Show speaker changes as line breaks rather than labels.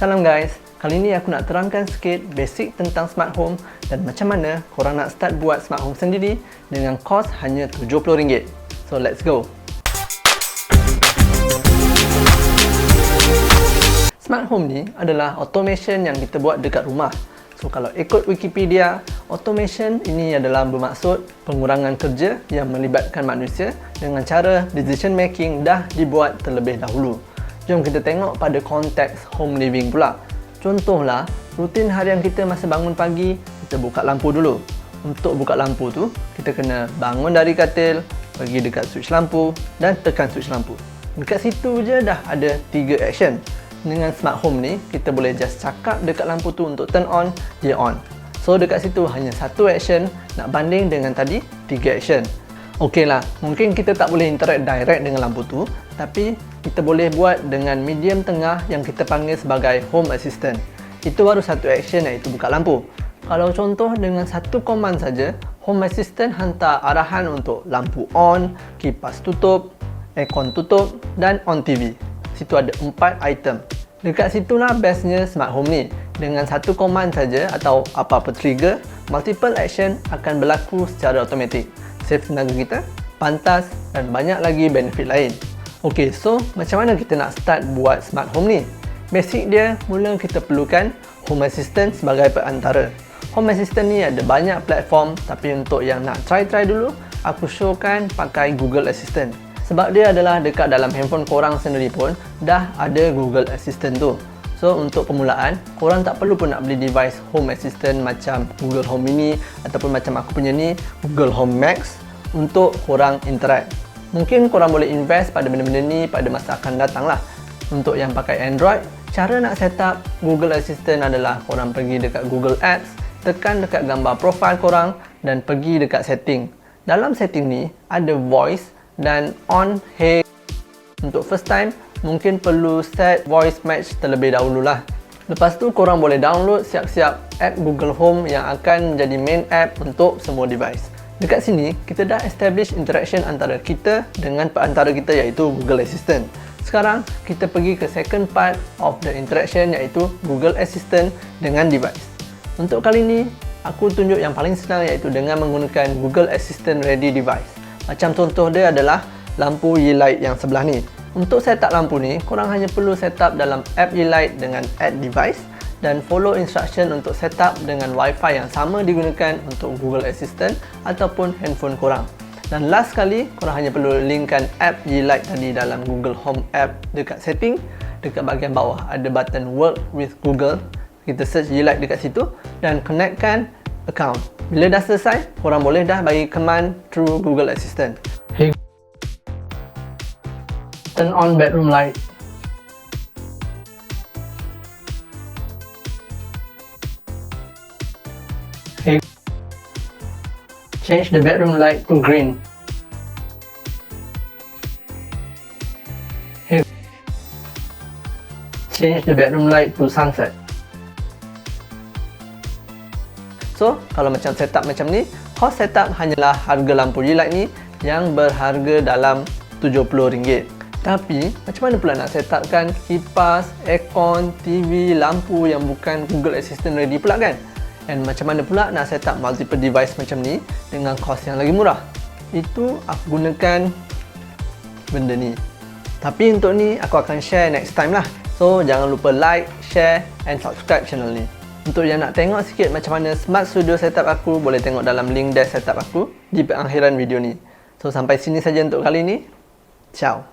Salam guys, kali ni aku nak terangkan sikit basic tentang smart home dan macam mana korang nak start buat smart home sendiri dengan kos hanya RM70. So let's go. Smart home ni adalah automation yang kita buat dekat rumah. So kalau ikut Wikipedia, automation ini adalah bermaksud pengurangan kerja yang melibatkan manusia dengan cara decision making dah dibuat terlebih dahulu. Jom kita tengok pada konteks home living pula. Contohlah, rutin harian kita masa bangun pagi, kita buka lampu dulu. Untuk buka lampu tu, kita kena bangun dari katil, pergi dekat switch lampu dan tekan switch lampu. Dekat situ je dah ada 3 action. Dengan smart home ni, kita boleh just cakap dekat lampu tu untuk turn on, dia on. So dekat situ hanya 1 action nak banding dengan tadi 3 action. Okey lah, mungkin kita tak boleh interact direct dengan lampu tu, tapi kita boleh buat dengan medium tengah yang kita panggil sebagai home assistant. Itu baru 1 action, iaitu buka lampu. Kalau contoh dengan 1 command saja, home assistant hantar arahan untuk lampu on, kipas tutup, aircon tutup dan on TV. Situ ada 4 item. Dekat situlah bestnya smart home ni. Dengan 1 command saja atau apa-apa trigger, multiple action akan berlaku secara automatik. Save tenaga kita, pantas dan banyak lagi benefit lain. Ok, so macam mana kita nak start buat smart home ni? Basic dia, mula kita perlukan home assistant sebagai perantara. Home assistant ni ada banyak platform, tapi untuk yang nak try dulu, aku showkan pakai Google Assistant. Sebab dia adalah dekat dalam handphone korang sendiri pun dah ada Google Assistant tu. So untuk permulaan, korang tak perlu pun nak beli device home assistant macam Google Home Mini ataupun macam aku punya ni, Google Home Max untuk korang interact. Mungkin korang boleh invest pada benda-benda ni pada masa akan datang lah. Untuk yang pakai Android, cara nak set up Google Assistant adalah korang pergi dekat Google Apps, tekan dekat gambar profile korang dan pergi dekat setting. Dalam setting ni ada voice dan on hey. Untuk first time, mungkin perlu set voice match terlebih dahulu lah. Lepas tu korang boleh download siap-siap app Google Home yang akan jadi main app untuk semua device. Dekat sini, kita dah establish interaction antara kita dengan perantara kita iaitu Google Assistant. Sekarang, kita pergi ke second part of the interaction iaitu Google Assistant dengan device. Untuk kali ni, aku tunjuk yang paling senang iaitu dengan menggunakan Google Assistant Ready Device. Macam contoh dia adalah lampu Yeelight yang sebelah ni. Untuk setup lampu ni, korang hanya perlu setup dalam app Yeelight dengan add device dan follow instruction untuk setup dengan Wi-Fi yang sama digunakan untuk Google Assistant ataupun handphone korang. Dan last sekali, korang hanya perlu linkkan app Yeelight tadi dalam Google Home app dekat setting. Dekat bahagian bawah ada button Work with Google. Kita search Yeelight dekat situ dan connectkan account. Bila dah selesai, korang boleh dah bagi command through Google Assistant. Hey, turn on bedroom light. Hey, change the bedroom light to green. Hey, change the bedroom light to sunset. So, kalau macam setup macam ni, cost setup hanyalah harga lampu Yeelight ni yang berharga dalam RM70. Tapi, macam mana pula nak setupkan kipas, aircon, TV, lampu yang bukan Google Assistant ready pula kan? Dan macam mana pula nak setup multiple device macam ni dengan cost yang lagi murah? Itu aku gunakan benda ni. Tapi untuk ni, aku akan share next time lah. So, jangan lupa like, share and subscribe channel ni. Untuk yang nak tengok sikit macam mana Smart Studio setup aku, boleh tengok dalam link desk setup aku di pengakhiran video ni. So sampai sini saja untuk kali ni. Ciao.